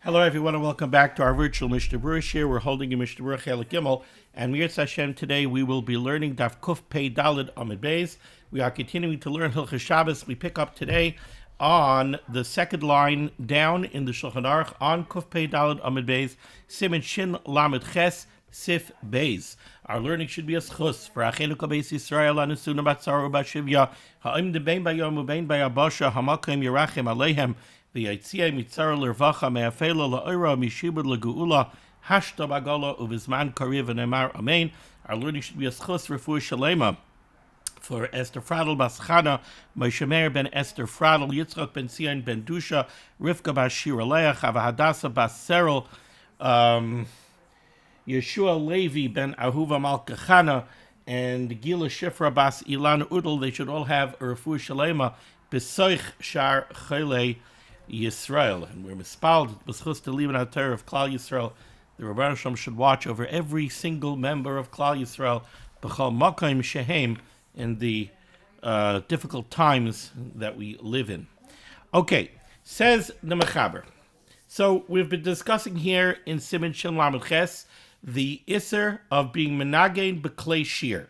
Hello, everyone, and welcome back to our virtual Mishnah Berurah share. We're holding a Mishnah Berurah Chelik Gimel, and Mirz Hashem today we will be learning Daf Kuf Pei Daled Amud Beis. We are continuing to learn Hilchos Shabbos. We pick up today on the second line down in the Shulchan Aruch on Kuf Pei Daled Amud Beis, Siman Shin Lamed Ches Sif Beis. Our learning should be a schus for Achenu Kabeis Yisrael Anusuna Batzar Ubashivya Ha'im Debein Bayom Ubein Bayabasha Hamakim Yerachem Aleihem. The Yitzia Mitzar Lervacha Me'afela La'ira Mishibud Lagu'ula Hashta Bagala Uvizman Kariv and Emar Amen. Our learning should be a schus refuah shalema for Esther Fradel Bas Chana, Moshe Meir ben Esther Fradel, Yitzchak ben Sion ben Dusha, Rivka Bas Shira Leah, Chava Hadassah Bas Serel, Yeshua Levi ben Ahuva Malka Chana, and Gila Shifra Bas Ilan Udal. They should all have a refuah shalema B'soich Shar Chole Yisrael, and we're mispalled b'schus to limud HaTorah of Klal Yisrael. The Rebbeinu Shalom should watch over every single member of Klal Yisrael b'chol makom shehem in the difficult times that we live in. Okay, says the Mechaber. So we've been discussing here in Siman Shin Lamed Ches the Isser of being menagein b'klei shir,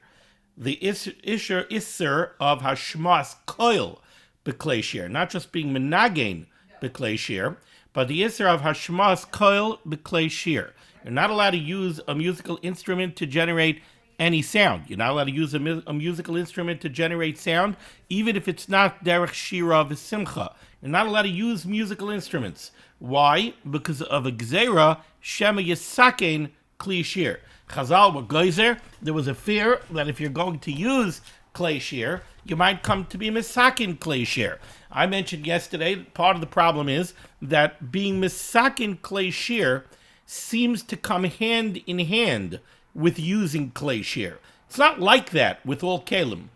the Isser of Hashmas Koil b'klei shir, not just being menagein b'klei shir, but the Isser of Hashmas Koil b'klei shir. You're not allowed to use a musical instrument to generate any sound. You're not allowed to use a musical instrument to generate sound, even if it's not derech shira v'simcha. You're not allowed to use musical instruments. Why? Because of a gzeira shema yisakein kli shir. Chazal were geyser. There was a fear that if you're going to use klei shir, you might come to be misakin klei shir. I mentioned yesterday that part of the problem is that being misakin klei shir seems to come hand in hand with using klei shir. It's not like that with all kelim.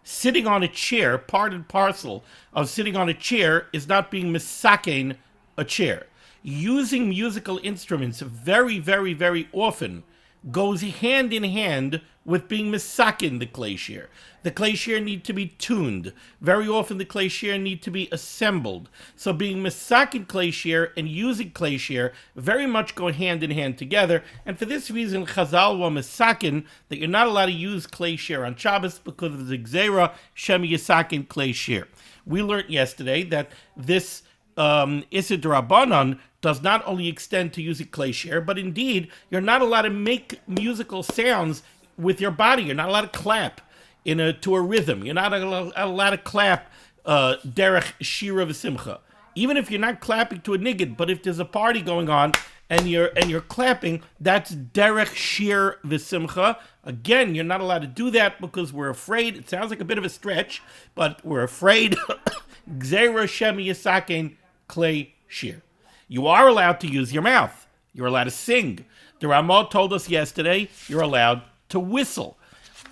Sitting on a chair, part and parcel of sitting on a chair, is not being misakin a chair. Using musical instruments very, very, very often goes hand in hand with being misakin the klei shir. The klei shir need to be tuned. Very often the klei shir need to be assembled. So being misakin klei shir and using klei shir very much go hand in hand together. And for this reason, Chazal were misakin that you're not allowed to use klei shir on Shabbos because of the gzeira shem yisakin klei shir. We learned yesterday that this Isser D'Rabbanan does not only extend to using klei shir, but indeed, you're not allowed to make musical sounds with your body. You're not allowed to clap to a rhythm. You're not allowed to clap derech shira v'simcha. Even if you're not clapping to a niggin, but if there's a party going on and you're clapping, that's derech shir v'simcha. Again, you're not allowed to do that because we're afraid. It sounds like a bit of a stretch, but we're afraid. Gzeira shem yisakein klei shir. You are allowed to use your mouth. You're allowed to sing. The Ramah told us yesterday you're allowed to whistle.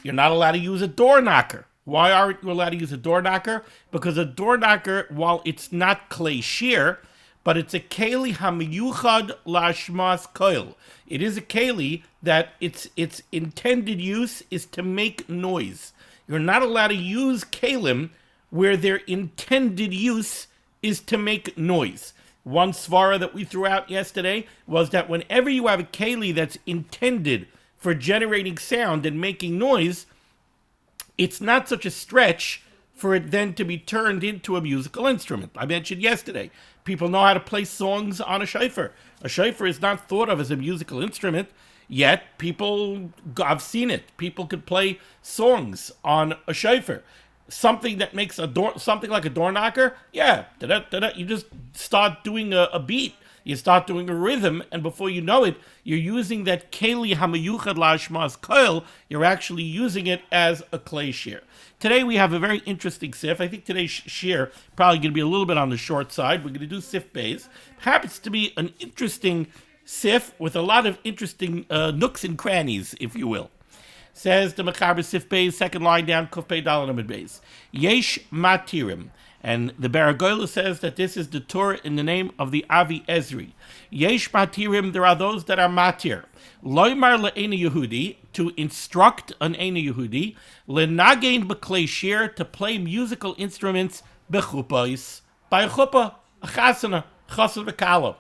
You're not allowed to use a door knocker. Why aren't you allowed to use a door knocker? Because a door knocker, while it's not klei shir, but it's a keli hamiyuchad lashmas koil. It is a keli that its intended use is to make noise. You're not allowed to use kelim where their intended use is to make noise. One svara that we threw out yesterday was that whenever you have a keli that's intended for generating sound and making noise, it's not such a stretch for it then to be turned into a musical instrument. I mentioned yesterday, people know how to play songs on a shofar. A shofar is not thought of as a musical instrument, yet I've seen it. People could play songs on a shofar. Something that makes something like a door knocker, yeah, you just start doing a beat, you start doing a rhythm, and before you know it, you're using that keli hamayuchad lashmas koil. You're actually using it as a klei shir. Today we have a very interesting sif. I think today's shir probably going to be a little bit on the short side. We're going to do sif beis. Happens to be an interesting sif with a lot of interesting nooks and crannies, if you will. Says the Mechaber Sif Beis, second line down, Kuf Pei Daled Amud Beis. Yesh matirim. And the Baragola says that this is the Torah in the name of the Avi Ezri. Yesh matirim, there are those that are matir. Loimar le'ena Yehudi, to instruct an Eina Yehudi. Lenagein b'klei shir, to play musical instruments b'chupos, by a chuppah, a chasana, chasana v'kala.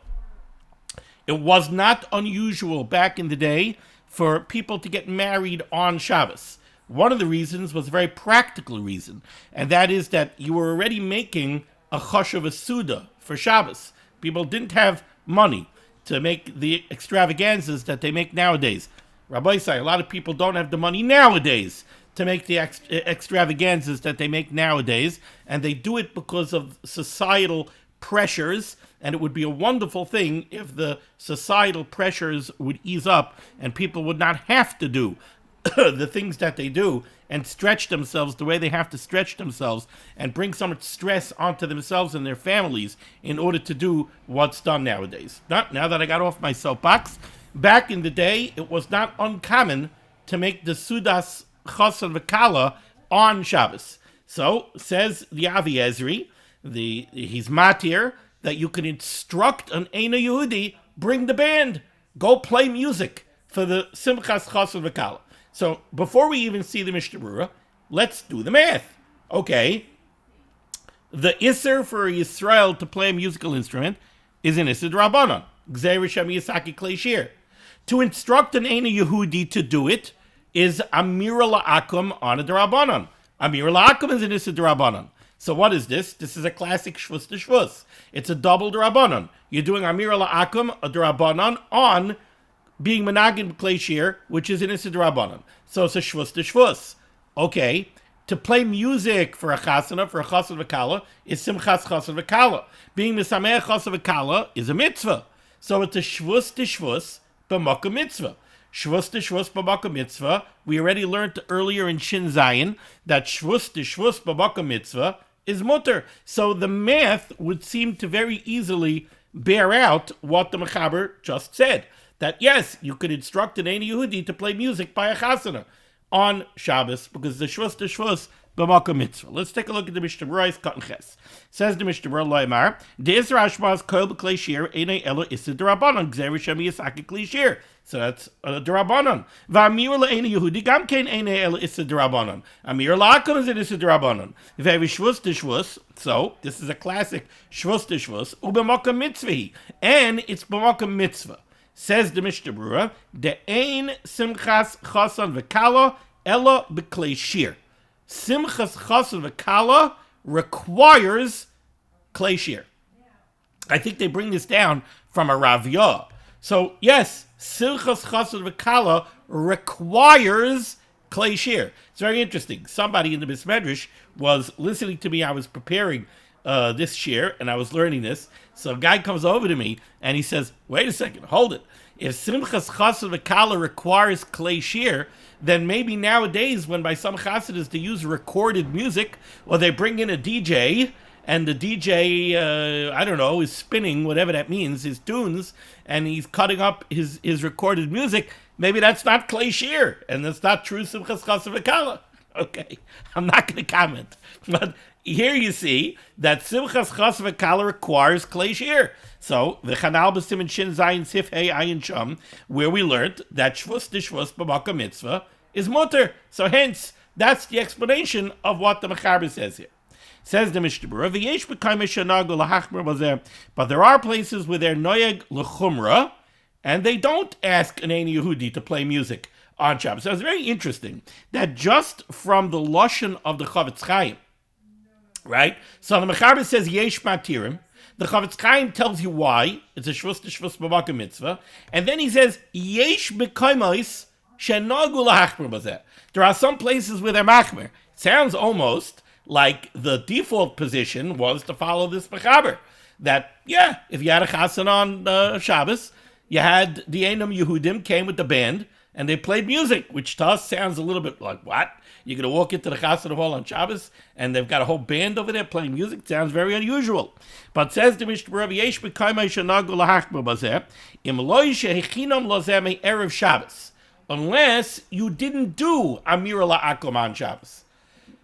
It was not unusual back in the day for people to get married on Shabbos. One of the reasons was a very practical reason, and that is that you were already making a choshev suda for Shabbos. People didn't have money to make the extravaganzas that they make nowadays. Rabbi say a lot of people don't have the money nowadays to make the extravaganzas that they make nowadays, and they do it because of societal pressures, and it would be a wonderful thing if the societal pressures would ease up and people would not have to do the things that they do and stretch themselves the way they have to stretch themselves and bring so much stress onto themselves and their families in order to do what's done nowadays. Now that I got off my soapbox, back in the day, it was not uncommon to make the Sudas Chassan V'Kala on Shabbos. So, says the Avi Ezri, he's matir, that you can instruct an Eina Yehudi, bring the band, go play music for the Simchas Chassan V'Kala. So, before we even see the Mishnah Berurah, let's do the math. Okay, the Isser for Yisrael to play a musical instrument is an Isser D'Rabbanan. Gzeir Shem Yisaki Klei Shir. To instruct an Eina Yehudi to do it is Amira La'akum on a D'Rabbanan. Amira La'akum is an Isser D'Rabbanan. So what is this? This is a classic Shvus D'Shvus. It's a double D'Rabbanan. You're doing Amira La'akum, a D'Rabbanan, on being Menagin Klei Shir, which is an Isser D'Rabbanan. So it's a Shvus D'Shvus. Okay, to play music for a Chasana, for a Chassan V'Kala, is Simchas Chassan V'Kala. Being Mesameach Chassan V'Kala is a mitzvah. So it's a Shvus D'Shvus b'Makom mitzvah. Shvus D'Shvus b'Makom mitzvah. We already learned earlier in Shin Zayin that Shvus D'Shvus b'Makom mitzvah is mutter. So the math would seem to very easily bear out what the Mechaber just said. That yes, you could instruct an Eina Yehudi to play music by a chasana on Shabbos because the Shvus b'Makom mitzvah. Let's take a look at the Mishnah Berurah Katan Ches. Says the Mishnah Berurah Loimar, De'Isra Hashmaz Kol B'Klei Shir Einay Elo Isser D'Rabbanan Gzeir Shem Yisaki Klei Shir. So that's D'Rabbanan. V'Amir LeEina Yehudi Gam Kein Einay Elo Isser D'Rabbanan. Amir La'akum is an Isser D'Rabbanan. V'Evi Shvus D'Shvus. So this is a classic Shvus D'Shvus u'b'Makom mitzvah, and it's b'Makom mitzvah. Says the Mishnah Berurah, De'ein Simchas Chassan V'Kala Elo B'Klei Shir. Simchas Chassan V'Kala requires Klei Shir. I think they bring this down from a Rav Yah. So yes, Simchas Chassan V'Kala requires Klei Shir. It's very interesting. Somebody in the Mishnah Berurah was listening to me. I was preparing this shir, and I was learning this. So a guy comes over to me, and he says, wait a second, hold it. If Simchas Chassan V'Kala requires Klei Shir, then maybe nowadays, when by some chassidas they use recorded music, or they bring in a DJ, and the DJ, I don't know, is spinning, whatever that means, his tunes, and he's cutting up his recorded music, maybe that's not Klei Shir, and that's not true Simchas Chassan V'Kala. Okay, I'm not going to comment. But here you see that Simchas Chassan V'Kala requires Klei Shir. So, V'chanal b'simin Shin Zayin Sif Hey Ayin Sham, where we learned that Shvus D'Shvus b'Makom mitzvah is mutter. So hence, that's the explanation of what the Mechaber says here. Says the Mishnah Berurah, V'yesh b'kayim shanagu l'hachmer b'zeh, but there are places where they're noyeg l'chumra, and they don't ask an Eina Yehudi to play music on Shabbos. So it's very interesting that just from the lashon of the Chavetz Chaim, right? So the Mechaber says yesh matirim. The Chavetz Chaim tells you why. It's a Shvus D'Shvus b'Makom mitzvah, and then he says yesh b'kaimos shenagu lahachmer b'zeh. There are some places where they're machmer. It sounds almost like the default position was to follow this Mechaber. That yeah, if you had a chasan on Shabbos, you had the Einam Yehudim came with the band, and they played music, which to us sounds a little bit like, what? You're going to walk into the Chassan Hall on Shabbos, and they've got a whole band over there playing music? It sounds very unusual. But says the Mishnah Berurah, Yesh b'kaimai shenagu lahachmer b'zeh, im loy shehechinam lozeh me'erev Shabbos. Unless you didn't do Amira La'akum on Shabbos.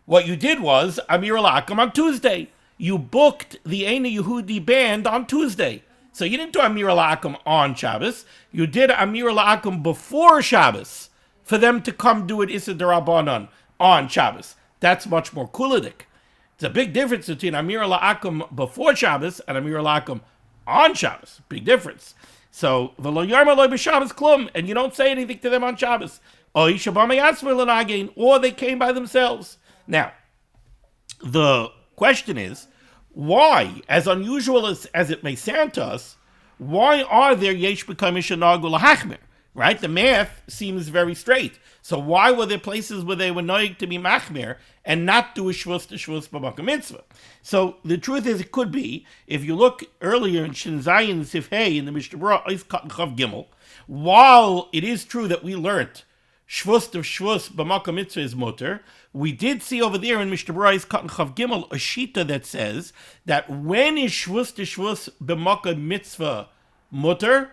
What you did was Amira La'akum on Tuesday. You booked the Eina Yehudi band on Tuesday. So you didn't do Amira La'akum on Shabbos. You did Amira La'akum before Shabbos for them to come do it Issa D'Rabbanan on Shabbos. That's much more kulidik. It's a big difference between Amira La'akum before Shabbos and Amira La'akum on Shabbos. Big difference. So, v'lo yarma lo b'Shabbos klum, and you don't say anything to them on Shabbos. Or they came by themselves. Now, the question is, why, as unusual as it may sound to us, why are there yesh b'kol mishanag ulahachmir? Right? The math seems very straight. So why were there places where they were noig to be machmir and not do a shvus to shvus b'makom mitzvah? So the truth is, it could be, if you look earlier in Shin Zayin Sif Hey in the Mishnah Berurah Ois Kat and Chav Gimel, while it is true that we learnt shvus to shvus b'makom mitzvah is mutter, we did see over there in Mishnah Berurah Ois Kat and Chav Gimel a shita that says that when is shvus to shvus b'makom mitzvah mutter?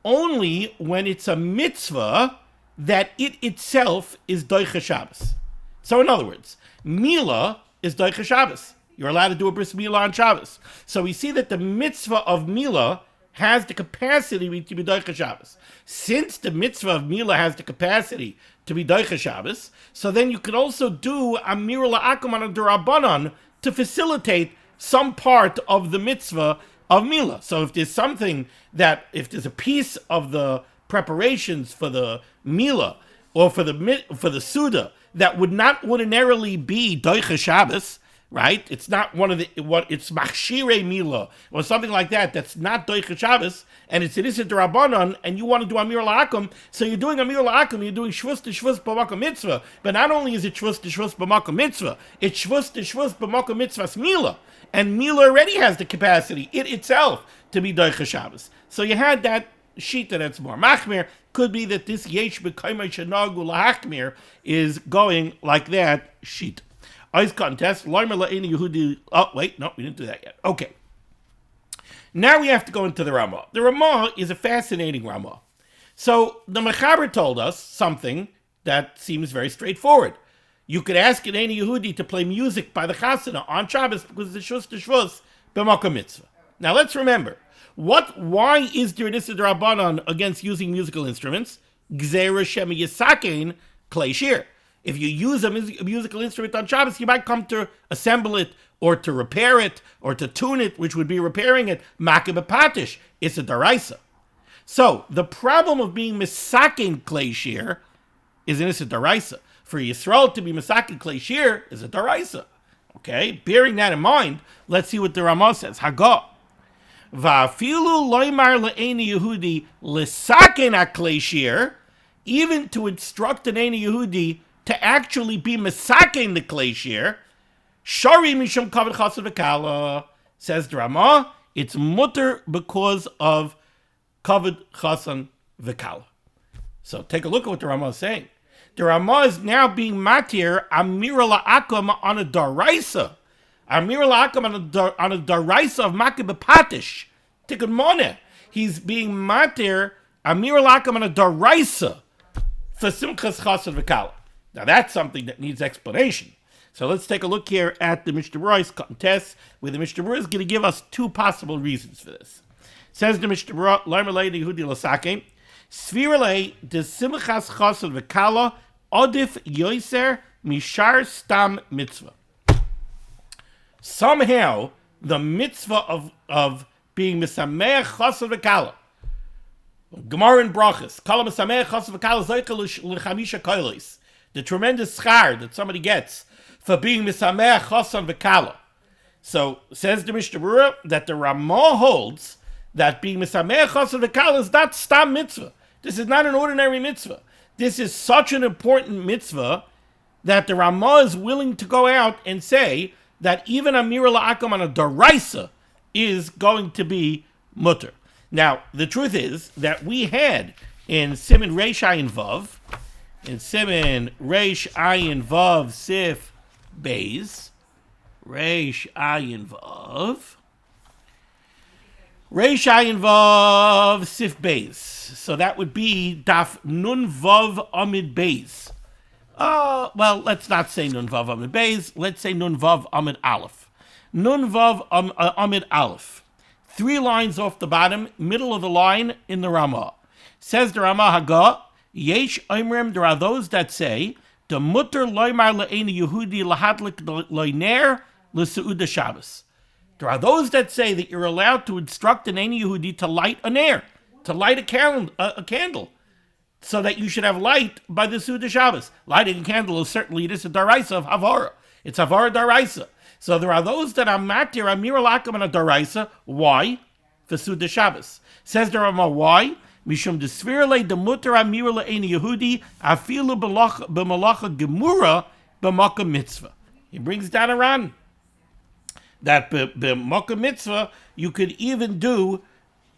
Only when it's a mitzvah that it itself is doicha Shabbos. So in other words, Mila is doicha Shabbos. You're allowed to do a bris Mila on Shabbos. So we see that the mitzvah of Mila has the capacity to be doicha Shabbos. Since the mitzvah of Mila has the capacity to be doicha Shabbos, so then you can also do Amir la'akum on a derabanan to facilitate some part of the mitzvah of Mila. So if there's if there's a piece of the preparations for the Mila or for the Suda that would not ordinarily be Doicha Shabbos, right? It's not it's Machshire Mila or something like that that's not Doicha Shabbos, and it's an Issa D'Rabbanan, and you want to do Amir La'akum, so you're doing Amir La'akum, you're doing Shvus to Shvus B'makom Mitzvah, but not only is it Shvus to Shvus B'makom Mitzvah, it's Shvus to Shvus B'makom Mitzvah's Mila, and Mila already has the capacity, it itself, to be Doicha Shabbos. So you had that shita that's more machmir. Could be that this yesh b'kaimay shenag ulahachmir is going like that shita. Ice contest. Loimer la'eni Yehudi. Oh wait, no, we didn't do that yet. Okay. Now we have to go into the Ramah. The Ramah is a fascinating Ramah. So the Mechaber told us something that seems very straightforward. You could ask an Eini Yehudi to play music by the Chasana on Shabbos because it's Shvus to Shvus b'makom mitzvah. Now let's remember, why is there an Issa D'Rabbanan against using musical instruments? Gzeira Shem Yisakein Klei Shir. If you use a musical instrument on Shabbos, you might come to assemble it, or to repair it, or to tune it, which would be repairing it. Makeh b'patish, it's a daraisa. So, the problem of being Misakein Klei Shir is an Issa Daraisa. For Yisrael to be Misakein Klei Shir is a daraisa. Okay, bearing that in mind, let's see what the Ramah says. Hagah. Va'afilu loymar le'eni Yehudi l'saken ha'klei shir, even to instruct an Eini Yehudi to actually be misaken the klei shir, shari mishum kavod chasan v'kala, says the Ramah, it's mutter because of kavod chasan v'kala. So take a look at what the Ramah is saying. The Ramah is now being matir amira la'akum on a daraisa. Amir la'akum on a daraisa of makeh b'patish. Tikkun moneh. He's being matir Amir la'akum on a daraisa for simchas chasan v'kala. Now that's something that needs explanation. So let's take a look here at the Mishnah Berurah contest, where the Mishnah Berurah is going to give us two possible reasons for this. It says the Mishnah Berurah, Loimer le'eni Yehudi l'sakein, Svirale de simchas chasan v'kala odif yoiser mishar stam mitzvah. Somehow, the mitzvah of being misameach chasan v'kala, Gemara in Brachas, kala misameach chasan v'kala zoicha l'chamisha kolos, the tremendous schar that somebody gets for being misameach chasan v'kala. So, says the Mishnah Berurah that the Ramah holds that being misameach chasan v'kala is not stam mitzvah. This is not an ordinary mitzvah. This is such an important mitzvah that the Ramah is willing to go out and say that even Amir la'akum on a daraisa is going to be mutter. Now, the truth is that we had in Siman Reish Ayin Vav, in Siman Reish Ayin Vav Sif Beis, Reish Ayin Vav, Reish Ayin Vav Sif Beis. So that would be Daf Nun Vav Amid Beis. Well, let's not say Nun Vav Amid Beis. Let's say Nun Vav Amid Aleph. Nun Vav Amid Aleph. 3 lines off the bottom, middle of the line in the Ramah. Says the Ramah Hagah, Yesh Oimrim, there are those that say, the mutter loymar le'eni Yehudi lahadlik loiner l'seuda Shabbos. There are those that say that you're allowed to instruct an Eini Yehudi to light a ner. to light a candle, so that you should have light by the Suda Shabbos. Lighting a candle is certainly this a daraisa of Havara. It's Havara daraisa. So there are those that are matir amir lakam and a daraisa. Why? For Suda Shabbos. Says the Rama, why? Mishum desvirle de mutter amir le'eni Yehudi afilu b'malacha gemura b'makam mitzvah. He brings down a ran that b'makam mitzvah you could even do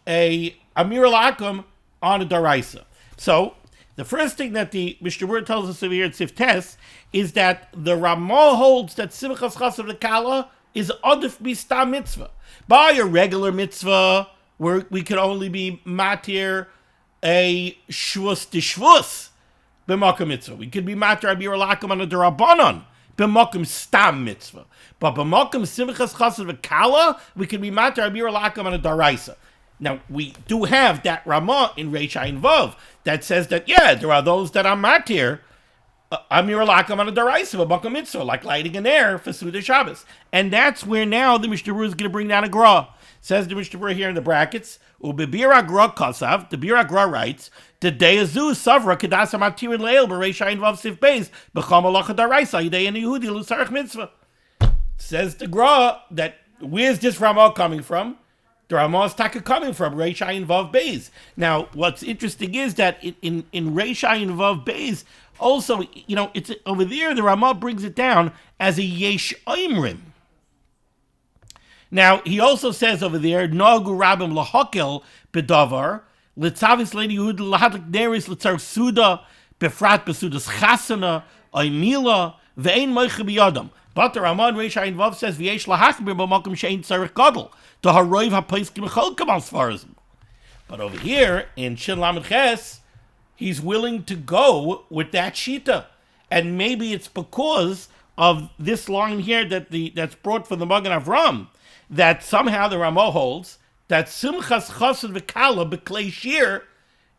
a amir lakam on a daraisa. So, the first thing that the Mishnah Berurah tells us over here at Siftes is that the Ramah holds that Simchas Chasav V'Kala is Adif B'Stam Mitzvah. By a regular mitzvah, where we can only be matir a shvus tishvus b'makam mitzvah. We could be matir abir lakam on a derabanan b'makam stam mitzvah. But b'makam Simchas Chasav V'Kala, we can be matir abir lakam on a daraisa. Now, we do have that Ramah in Reish Ayin Vav that says that, yeah, there are those that are matir, amir lakam on a daraisa, b'makam mitzvah, like lighting an air for Suda Shabbos. And that's where now the Mishnah Berurah is going to bring down a gra. Says the Mishnah Berurah here in the brackets, Ubebira gra kasav, the Bira gra writes, the deyazu savra kedasa matir in leil b'Reish Ayin Vav sif beis, b'cham alacha daraisa, yidei and Yehudi l'sarach mitzvah. Says the gra that, where's this Ramah coming from? The Ramah is taka coming from Reish Ayin Vav Beis. Now, what's interesting is that in Reish Ayin Vav Beis, also, it's over there, the Ramah brings it down as a Yesh Oimrim. Now, he also says over there, Nagu Rabim Lahakel Bedavar, Litzavis Leni Yehud Lahadlik Neris Litzar Suda, Befrat Besudas Chasana, Oimila, Ve'ein Moiche Biyadam. But the Ramah in Reish Ayin Vav says, V'yesh Lahachmir B'makom Shein Tzarech Gadol. To haroiv hapaiskim cholkam al svarism. But over here in Shin Lamed Ches, he's willing to go with that shita, and maybe it's because of this line here that's brought from the Magen Avram that somehow the Ramah holds that Simchas Chassid V'Kala B'Klei Shir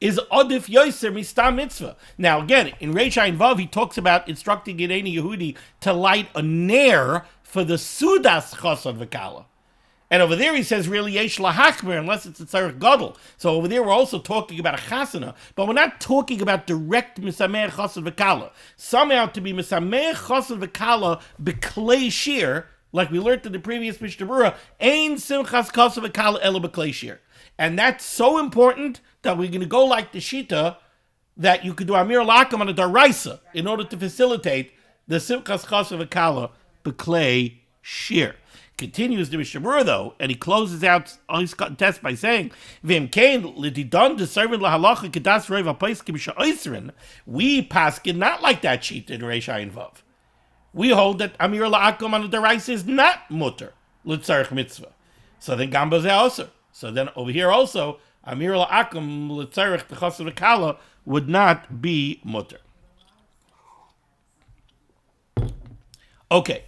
is Adif Yoser Mistam Mitzvah. Now again, in Reish Ayin Vav, he talks about instructing Yedeni Yehudi to light a nair for the Sudas Chassid V'Kala. And over there he says, really, yesh lahachmer, unless it's a tzarech gadol. So over there we're also talking about a chasana, but we're not talking about direct misameh chasad v'kala. Somehow to be misameh chasad v'kala b'klei shir, like we learned in the previous Mishnah Berurah, ein simchas chasad v'kala ela b'klei shir. And that's so important that we're going to go like the shita, that you could do amir lakam on a daraisa in order to facilitate the simchas chasad v'kala b'klei shir. Continues the Mishnah Berurah though, and he closes out all his test by saying, "V'im kain l'didon deserving lahalacha kedas reiv apaiskim sha'oisrin." We paskin not like that sheet in Reish Ayin Vav. We hold that amir la'akom on the daraisa is not mutter l'tzarech mitzvah. So then gamba zeh also. So then over here also amir la'akom l'tzarech t'chasad v'kala would not be mutter. Okay.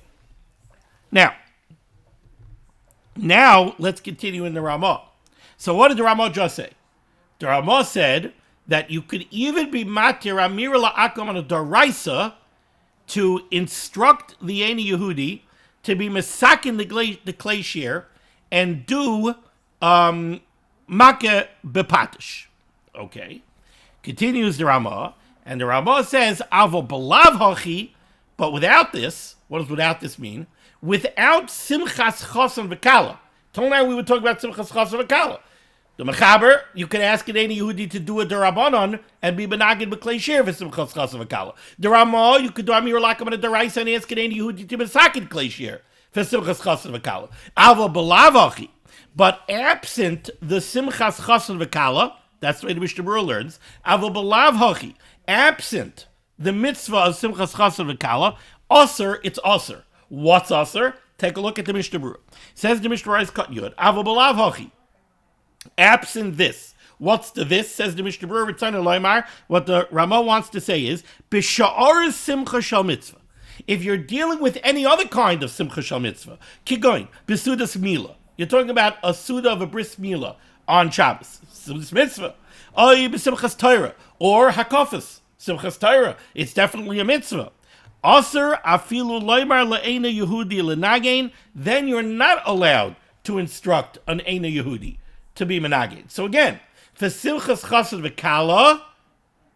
Now, let's continue in the Ramah. So what did the Ramah just say? The Ramah said that you could even be matir amir la'akom on a daraisa to instruct the Yeni Yehudi to be mesakin the klei shir and do makeh bepatish. Okay. Continues the Ramah, and the Ramah says, avo belav hachi, but without this, what does without this mean? Without simchas chasan v'kala. Till now we were talking about simchas chasan v'kala. The mechaber, you can ask an Yeni Yehudi to do a derabanan and be benagid b'klei shir for simchas chasan v'kala. The Ramah, you could do amir lakam and a deraisa and ask an Yeni Yehudi to be mesakin klei shir for simchas chasan v'kala. Avo belavachi. But absent the simchas chasan v'kala, that's the way the Mishnah Berurah learns, avo belavachi. Absent the mitzvah of simchas chasan v'kala, osir, it's osir. What's usher? Take a look at the Mishnah Berurah. Says the Mishnah Berurah is cut yud. Avo belav hachi. Absent this. What's the this? Says the Mishnah Berurah. Ritzana loymar. What the Ramah wants to say is b'sha'ar simcha shal mitzvah. If you're dealing with any other kind of simcha shal mitzvah, kigoin b'sudas mila. You're talking about a suda of a bris mila on Shabbos. Sudas mitzvah. Oy b'simchas Torah or hakafas simchas Torah. It's definitely a mitzvah. Aser afilu loymar le'ena Yehudi lenagain, then you're not allowed to instruct an Eina Yehudi to be menagain. So again, For Simchas Chassid V'Kala,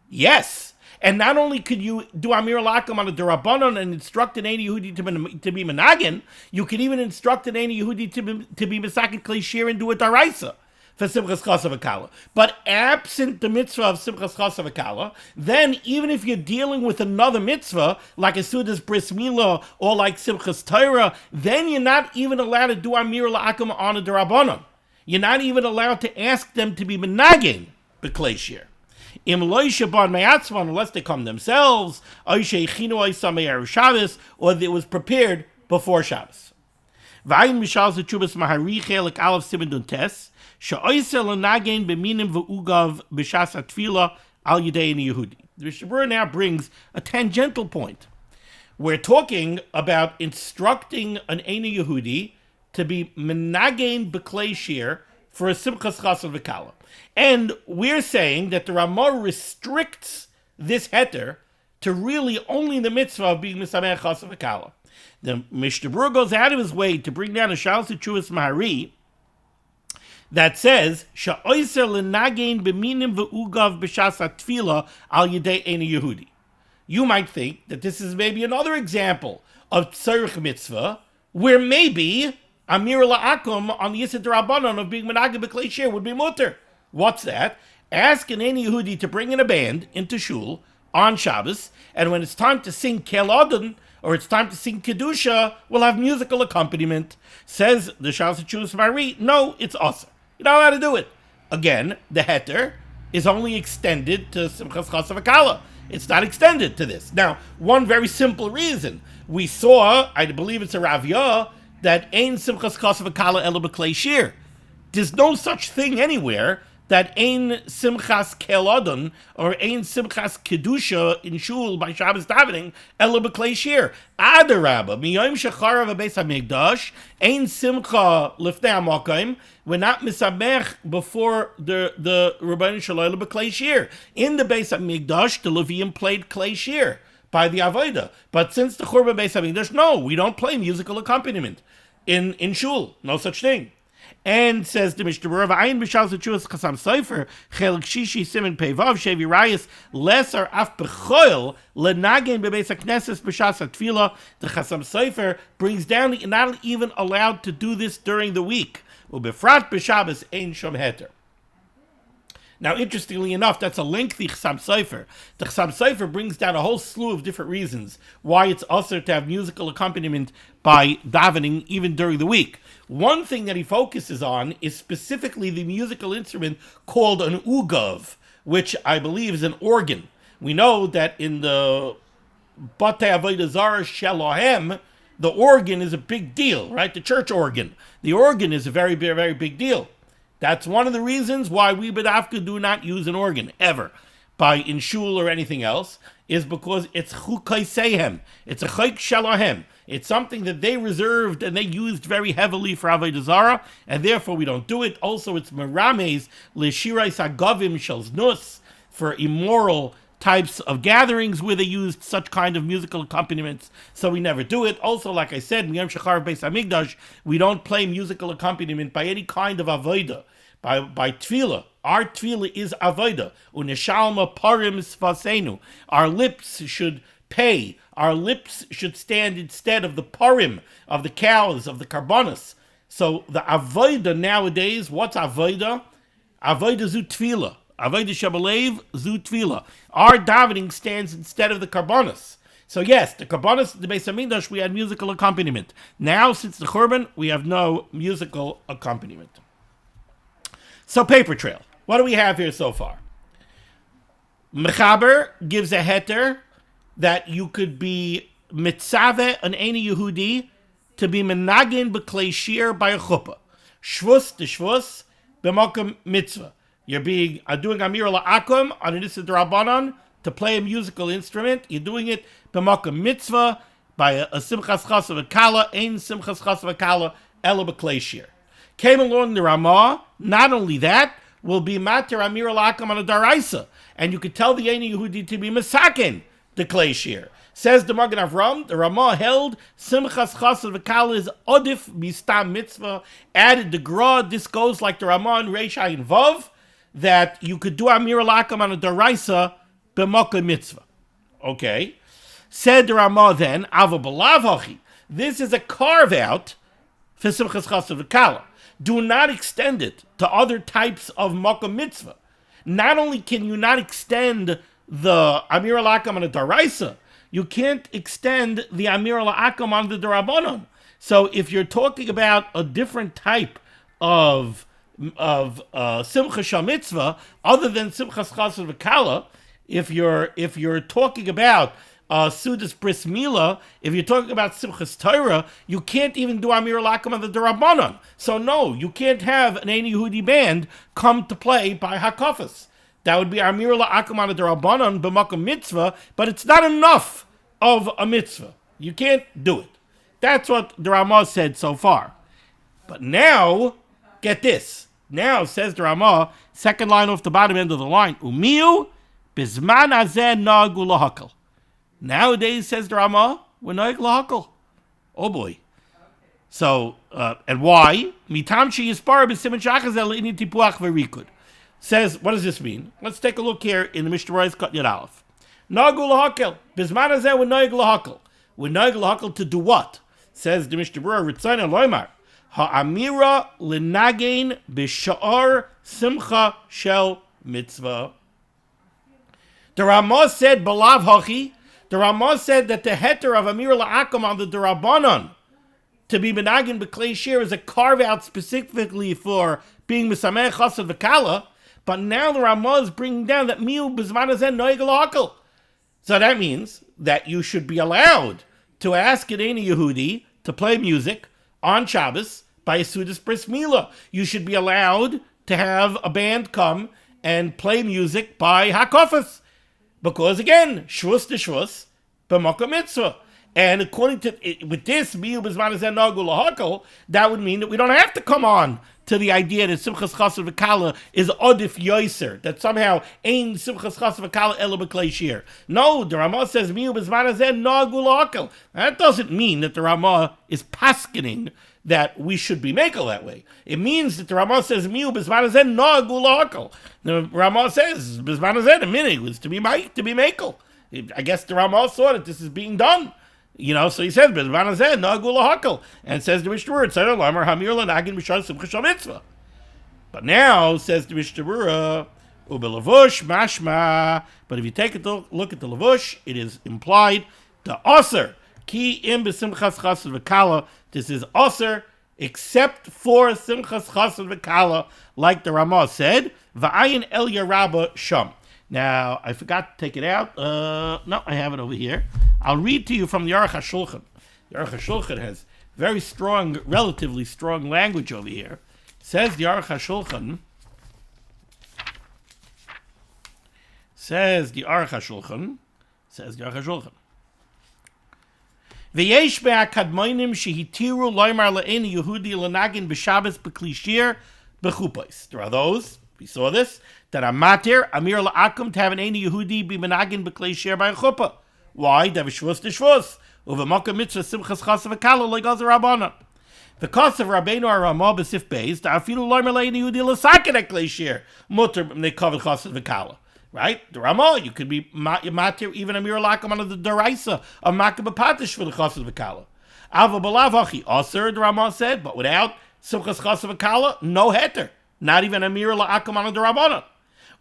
yes. And not only could you do Amir Lakum on a Darabanon and instruct an Eini Yehudi to be Menagin, you could even instruct an Eini Yehudi to be Mesakin Klei Shir and do a Daraisa for Simchas Chassid V'Kala. But absent the mitzvah of Simchas Chassid V'Kala, then even if you're dealing with another mitzvah, like a Sudas Bris Milah or like Simchas Torah, then you're not even allowed to do Amir Lakum on a Darabanon. You're not even allowed to ask them to be Menagin B'Klei Shir. Unless they come themselves, or it was prepared before Shabbos. The Mishnah Berurah now brings a tangential point. We're talking about instructing an Eini Yehudi to be menagein b'klei shir for a Simchas Chassid V'Kala. And we're saying that the Ramah restricts this heter to really only the mitzvah of being Misamech Chassid V'Kala. The Mishnah Berurah goes out of his way to bring down a Shalos Teshuvas Mahari that says, Sha'oiser l'nagein b'minim v'ugav b'shas ha'tfila al yedei Eini Yehudi. You might think that this is maybe another example of Tzarich Mitzvah, where maybe Amir La'akum on the Yisad Rabbanon of being Menagin B'Klei Shir would be mutter. What's that? Ask an Eini Yehudi to bring in a band into shul on Shabbos, and when it's time to sing Kel Adon, or it's time to sing Kedusha, we'll have musical accompaniment. Says the Shalos Teshuvas Mahari, no, it's awesome. You're not allowed to do it. Again, the heter is only extended to Simchas Chassid V'Kala. It's not extended to this. Now, one very simple reason. We saw, I believe it's a Raviyah, that Ein Simchas Chassid V'Kala Ela B'Klei Shir. There's no such thing anywhere that Ein Simchas Kel Adon or Ein Simchas Kedusha in Shul by Shabbos davening Ela B'Klei Shir. Adarabba, Miyom Shecharav HaBeis HaMikdash, Ein Simcha Lifnei HaMokayim. We're not misamech before the Rebbeinu Shalom B'Klei Shir. In the Beis HaMikdash, the Leviim played Klei Shir by the Avodah. But since the Churban Beis HaMikdash, no, we don't play musical accompaniment in Shul. No such thing. And says the Mishnah Berurah, "V'ayin b'shal zetchuas chasam sofer chelik shishi siman peivav shevi rayis lesar af b'choil lenagen bebeis hakneses b'shas hatfila." The chasam sofer brings down that you're not even allowed to do this during the week. Ubefrat b'Shabbos ein shom heter. Now, interestingly enough, that's a lengthy Chasam Sofer. The Chasam Sofer brings down a whole slew of different reasons why it's also to have musical accompaniment by davening even during the week. One thing that he focuses on is specifically the musical instrument called an ugav, which I believe is an organ. We know that in the Batei Avodah Zarah Shelohem, the organ is a big deal, right? The church organ. The organ is a very, very, very big deal. That's one of the reasons why we B'dafka do not use an organ, ever, in shul or anything else, is because it's chukay sehem. It's a chayk shalahem. It's something that they reserved and they used very heavily for Avodah Zarah, and therefore we don't do it. Also, it's merames l'shirai sagavim shel znus, for immoral types of gatherings where they used such kind of musical accompaniments, so we never do it. Also, like I said, Miyam Shechar Beis HaMikdash, we don't play musical accompaniment by any kind of avodah, by tefillah. Our tefillah is avodah. Uneshalma parim sfasenu. Our lips should pay. Our lips should stand instead of the parim, of the cows, of the karbonos. So the avodah nowadays, what's avodah? Avodah zu tefillah. Avodah Shabalev zu tefillah. Our davening stands instead of the karbonos. So yes, the karbonos, the Beis HaMikdash, we had musical accompaniment. Now, since the Churban, we have no musical accompaniment. So paper trail. What do we have here so far? Mechaber gives a heter that you could be mitzaveh an Eini Yehudi to be menagin b'klei shir by a chuppah. Shvus de shvus b'makom mitzvah. You're doing Amir La'akum on an Issa D'Rabbanan to play a musical instrument. You're doing it b'makom mitzvah by a Simchas Chassid V'Kala, ein Simchas Chassid V'Kala, ela b'klei shir. Came along the Ramah. Not only that, will be mater Amir La'akum on a Daraisa. And you could tell the Eini Yehudi to be Mesaken, the Klei Shir. Says the Magen Avram, the Ramah held Simchas Chassid V'Kala is Odif Mistam Mitzvah. Added the Gra. This goes like the Ramah and Reish Ayin Vav. that you could do Amir Lakam on a Daraisa b'Moka Mitzvah. Okay. Said the Ramah then, Ava B'lav Hachi. This is a carve out for Simchas Chassav V'Kala. Do not extend it to other types of Moka Mitzvah. Not only can you not extend the Amir Lakam on a Daraisa, you can't extend the Amir Lakam on the Darabanan. So if you're talking about a different type of Simcha Shal Mitzvah, other than Simchas Chassav V'Kala, if you're talking about Sudas Bris Mila, if you're talking about Simchas Torah, you can't even do Amir Lakam on the Darabanan. So no, you can't have an Ein Yehudi band come to play by Hakafas. That would be Amir Lakam on the Darabanan b'Makom Mitzvah, but it's not enough of a mitzvah. You can't do it. That's what the Ramah said so far. But now, get this. Now, says the Ramah, second line off the bottom end of the line, Umiu bizman hazeh nagu lahakal. Nowadays, says the Ramah, we're nag lahakal. Oh boy. So, and why? Mitam sheyispar b'siman shachazel ini tipuach v'rikud. Says, what does this mean? Let's take a look here in the Mishnah Berurah Kat Yad Aleph. Nagu lahakal. Bizman hazeh we're nag lahakal. We're nag lahakal to do what? Says the Mishnah Berurah, Ritzayin loymar. Ha'amira l'nagein b'sha'ar simcha shel mitzvah. The Ramah said, Balav Hachi, the Ramah said that the heter of Amir La'akam on the Darabanan to be benagin b'klei shir is a carve out specifically for being Misameh Chassav V'Kala, but now the Ramah is bringing down that Miu B'zman Hazen Noig L'Hakal. So that means that you should be allowed to ask an Ein Yehudi to play music on Shabbos by a Sudas Bris Mila. You should be allowed to have a band come and play music by Hakafas. Because again, Shvus to Shvus, b'Moka Mitzvah. And according to, with this, that would mean that we don't have to come on to the idea that Simchas Chassav V'Kala is Odif Yoiser, that somehow ain't Simchas Chassav V'Kala Ela B'Klei Shir. No, the Ramah says, that doesn't mean that the Ramah is paskening that we should be makel that way. It means that the Ramah says, the Ramah says, a minute was to be makel. I guess the Ramah saw that this is being done. You know, so he says, and says the Mishnah Berurah, but now, says the Mishnah Berurah, mashma, but if you take a look at the Lavush, it is implied, the Aser, ki im b'simchas chassav v'kala, this is Aser, except for simchas chassav v'kala, like the Ramah said, v'ayin el yarabah sham. Now, I forgot to take it out. No, I have it over here. I'll read to you from the Aruch HaShulchan. The Aruch HaShulchan has very strong, relatively strong language over here. Says the Aruch HaShulchan, V'yesh be'akadmoinim shehitiru loymar le'eni Yehudi l'nagin b'Shabbos b'kli shir b'chupos. There are those, we saw this, that are matir, Amir La'akum, to have an Ein Yehudi be menagin b'klei shir by a chuppah. Why? They have shvus to shvus. Uvemoka mitzvah simchas chassav v'kala like other Rabbanan. The cost of Rabbeinu Ramah b'sif beis, the afilu loymer le'Ein Yehudi l'saken klei shir, mutter they cover chassav v'kala. Right? The Ramah, you could be matir even Amir La'akum under the deraisa of makah b'patish for the chassav v'kala. Ava b'lav hachi, aser, the Ramah said, but without simchas chassav v'kala, no heter. Not even Amir La'akum under the Rabbanan.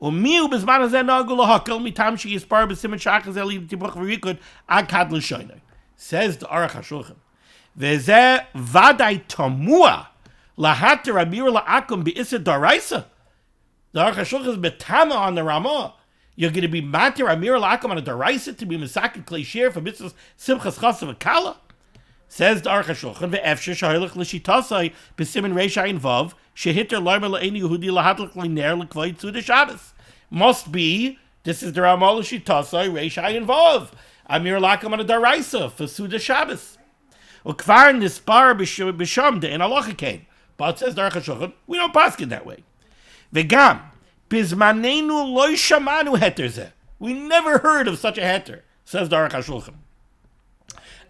Umiu b'zman hazeh nagu lahakal mitam sheyispar b'siman shachazel ili tipuach v'rikud akad l'shoynei. Says the Aruch HaShulchan, V'zeh vaday tamua lahater Amir La'akum b'isa daraisa. The Aruch HaShulchan is betama on the Ramah. You're going to be matir Amir La'akum on a daraisa to be misakin klei shir for mitzvahs simchas chassav v'kala. Says the Aruch HaShulchan, ve'efshir shahilach l'shitasai b'siman reish ayin vav shehiter loymer le'eni Yehudi lahadlik l'ner l'kvay tzud Shabbos. Must be, this is the Ramah l'shitasai reish ayin vav. Amir La'akum on a daraisa for Suda Shabbos. Ukvar nispar b'sham de'en halacha kain. But says the Aruch HaShulchan, we don't paskin that way. V'gam, bizmanenu loy shamanu heter zeh. We never heard of such a heter, says the Aruch HaShulchan.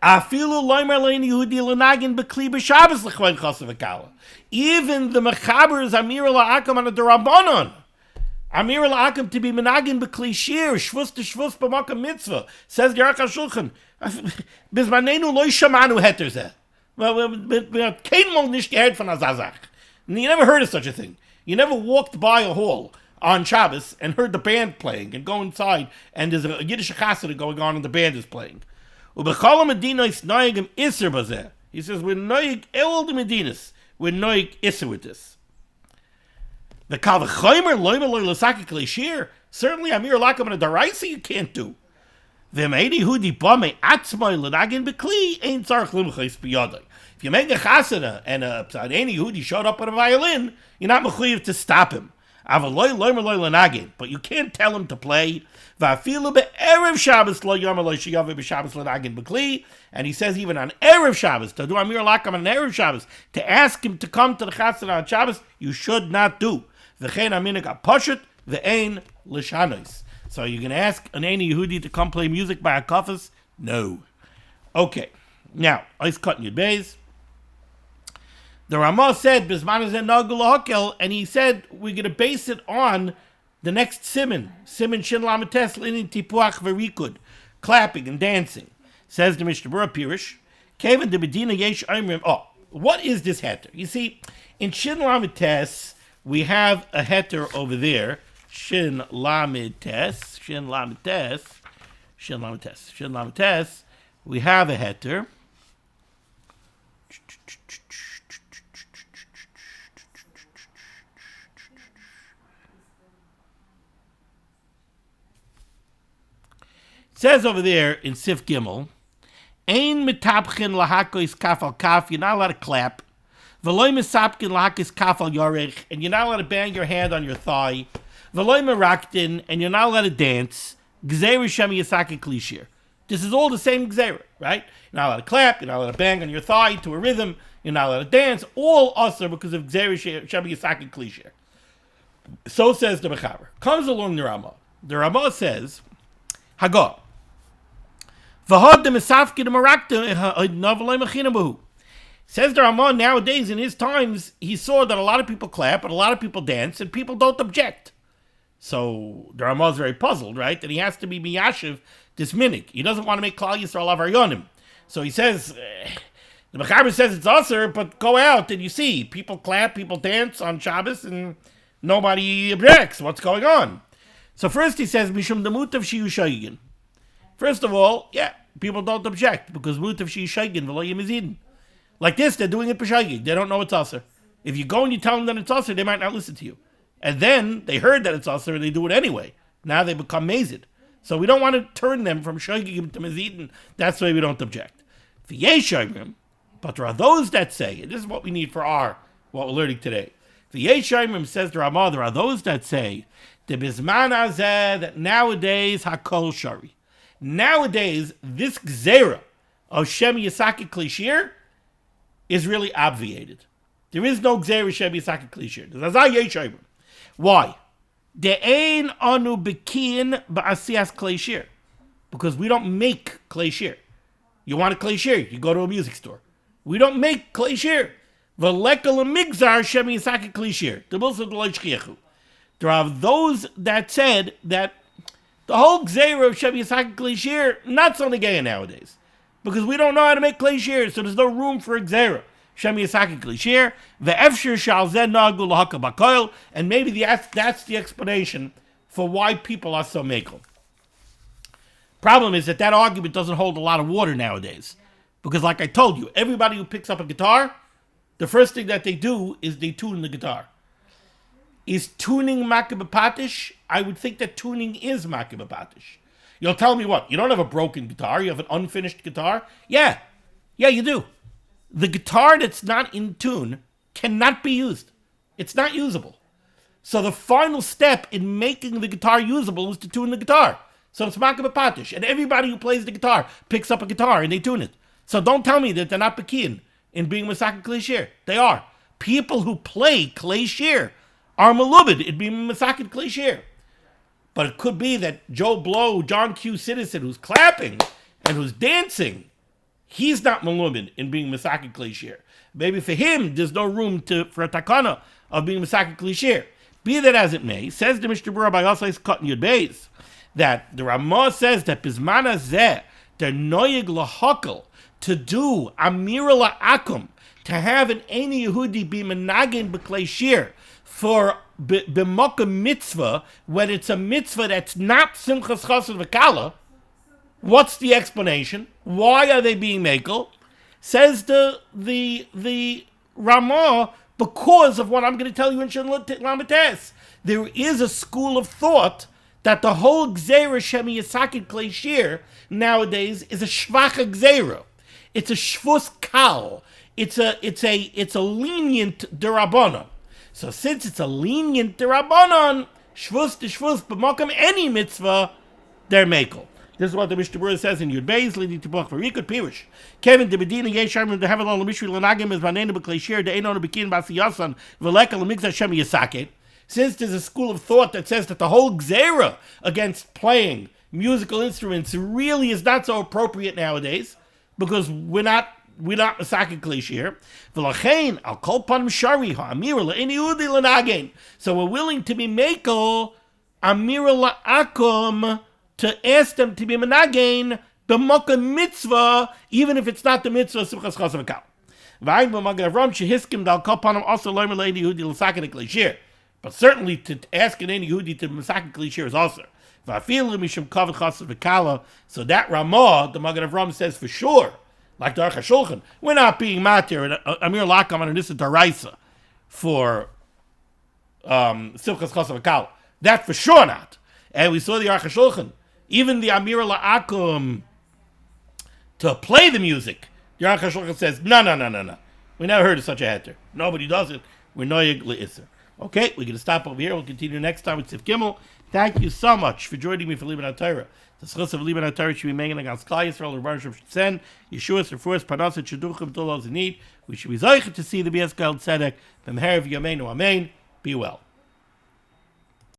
Afilu loymer le'eni Yehudi l'nagin b'kli b'Shabbos l'chvay chassav v'kala. Even the mechaber is Amir La'akum on a derabanan Amir al-Akim to be menagin b'kli shir, shvus to shvus b'makam mitzvah. Says the Aruch HaShulchan. Bizmanenu lo shamanu heter zeh. Kein mal nicht gehört von Azazach. You never heard of such a thing. You never walked by a hall on Shabbos and heard the band playing and go inside and there's a Yiddish chassid going on and the band is playing. Ubechol medina noyegim iser bazeh. He says we're noyeg all the medinas. We're noyeg iser with this. The kal v'chomer loymer loy l'saki kleshir. Certainly Amir Lakim and a daraisa you can't do. V'meidi hudi bame atzmoi l'nagin b'kli ain't tzarich limchais b'yodai. If you make a chasana and any Yehudi showed up with a violin, you're not mechuyev to stop him. But you can't tell him to play. And he says even on Erev Shabbos, to do Amir Lakam on Erev Shabbos, to ask him to come to the chasana on Shabbos, you should not do. So you can ask an any Yehudi to come play music by a kafas? No. Okay. Now, Ice cutting your bays. The Ramah said, and he said, we're going to base it on the next Siman. Siman Shin Lamates, Linin Tipuach Verikud, clapping and dancing. Says the Mishnah Berurah Pirish, Kevin de Medina Yesh Aimrim. Oh, what is this heter? You see, in Shin Lamates, we have a heter over there. Shin Lamates. We have a heter. It says over there in Sif Gimel, Ein mitapchin lahakos kaf al kaf, you're not allowed to clap. V'loy misapkin lahakos kaf al yorech, and you're not allowed to bang your hand on your thigh. V'loy meraktin, and you're not allowed to dance. Gzeir shem yisaki klishir. This is all the same gzeir, right? You're not allowed to clap, you're not allowed to bang on your thigh to a rhythm, you're not allowed to dance, all usher because of gzeir shem yisaki klishir. So says the Mechaber. Comes along the Ramah. The Ramah says, Hagah. Says the Ramah, nowadays in his times, he saw that a lot of people clap and a lot of people dance and people don't object. So the Ramah is very puzzled, right? That he has to be miyashiv this minik. He doesn't want to make Klal Yisrael avaryonim. So he says, the Mechaber says it's usher, but go out and you see people clap, people dance on Shabbos and nobody objects. What's going on? So first he says, Mishum demutav shiyu shayigin. First of all, yeah, people don't object because mutav shiyu shayigin v'lo yemizidin. Like this, they're doing it b'shayigin. They don't know it's usher. If you go and you tell them that it's usher, they might not listen to you. And then they heard that it's usher and they do it anyway. Now they become mazid. So we don't want to turn them from shayigin to mizidin. That's why we don't object. But there are those that say, and this is what we need for what we're learning today. The Yeshayimim says the Ramah, there are those that say, the Bizman Azeh, that nowadays Hakol Shari. Nowadays, this Gzera of Shem Yisaki Klishir is really obviated. There is no Gzera Shem Yisaki Klishir. There's Azah Yeshayimim. Why? De'ein anu bekin ba'asiyas Klishir. Because we don't make Klishir. You want a Klishir, you go to a music store. We don't make Klishir. There are those that said that the whole Gzeira of Shem Yisaki Klishir not so negaya nowadays. Because we don't know how to make Klishir, so there's no room for Gzeira. Shem Yisaki Klishir, ve'efshir shal zeh nagu l'haka b'koil, and maybe that's the explanation for why people are so makel. Problem is that argument doesn't hold a lot of water nowadays. Because like I told you, everybody who picks up a guitar, the first thing that they do is they tune the guitar. Is tuning makibapatish? I would think that tuning is makibapatish. You'll tell me what? You don't have a broken guitar. You have an unfinished guitar? Yeah, you do. The guitar that's not in tune cannot be used. It's not usable. So the final step in making the guitar usable is to tune the guitar. So it's makibapatish. And everybody who plays the guitar picks up a guitar and they tune it. So don't tell me that they're not pekin in being Masaka Klishir. They are. People who play Klishir are malubid in being Masaka Klishir. But it could be that Joe Blow, John Q. Citizen, who's clapping and who's dancing, he's not malubid in being Masaka Klishir. Maybe for him, there's no room for a takana of being Masaka Klishir. Be that as it may, says the Mishnah Berurah by Osais Cotton Yud Beis, that the Ramah says that Bizmana Zeh, the Noyeg Lahakel, to do Amira La'akum, to have an Eini Yehudi be Menagin B'Klei Shir, for B'Mokem Mitzvah, when it's a mitzvah that's not Simchas Chassid V'Kala. What's the explanation? Why are they being makel? Says the Ramah, because of what I'm going to tell you in Shin Lamites. There is a school of thought that the whole Gzeira Shemi Yisakid Klei Shir nowadays is a Shvacha Gzeira. It's a Shvus Kal. It's a lenient Derabanan. So since it's a lenient Derabanan, Shvus to Shvus b'Mokem any mitzvah, they're makel. This is what the Mishnah Berurah says in Yud Beis, leading to Bach for Rikut Pirush. Kevin de Bedina Yesharm de Havel on the Mishri Lanagim is Vanena B'Klei Shir de Einon Bekin Basiyasan V'Leka L'Migzah Shem Yisakid. Since there's a school of thought that says that the whole Gzeira against playing musical instruments really is not so appropriate nowadays, because we're not Masakid Klei Shir. V'Lachein Al Kol Panim Shari HaAmira L'Eini Yehudi L'Nagin. So we're willing to be makel Amira La'akum, to ask them to be menagain b'mokem mitzvah, even if it's not the mitzvah of Simchas Chassid V'Kala. V'ayin b'Magen Avram shehiskim dal kol panim also loymer le'Eini Yehudi l'sakin Klei Shir. But certainly to ask an Eini Yehudi to masakin Klei Shir is also. V'afilu mishum kavod Chassid V'Kala. So that Ramah, the Magen Avram says for sure, like the Aruch HaShulchan, we're not being matir and Amir Lakam on an Issa Daraisa for Simchas Chassid V'Kala. That for sure not. And we saw the Aruch HaShulchan. Even the Amira La'akum, to play the music, the Aruch HaShulchan says, no. We never heard of such a heter. Nobody does it. We're noyeg le'isser. Okay, we're going to stop over here. We'll continue next time with Sif Gimel. Thank you so much for joining me for limud HaTorah. The schus of limud HaTorah should be making against Klal Yisrael, Rebbeinu Shem should send Yeshua's refuahs, Parnasah, Shidduchim, Tol in need. We should be zeicher to see the B'yas Gal Tzedek, B'mher V'yameinu Amen. Be well.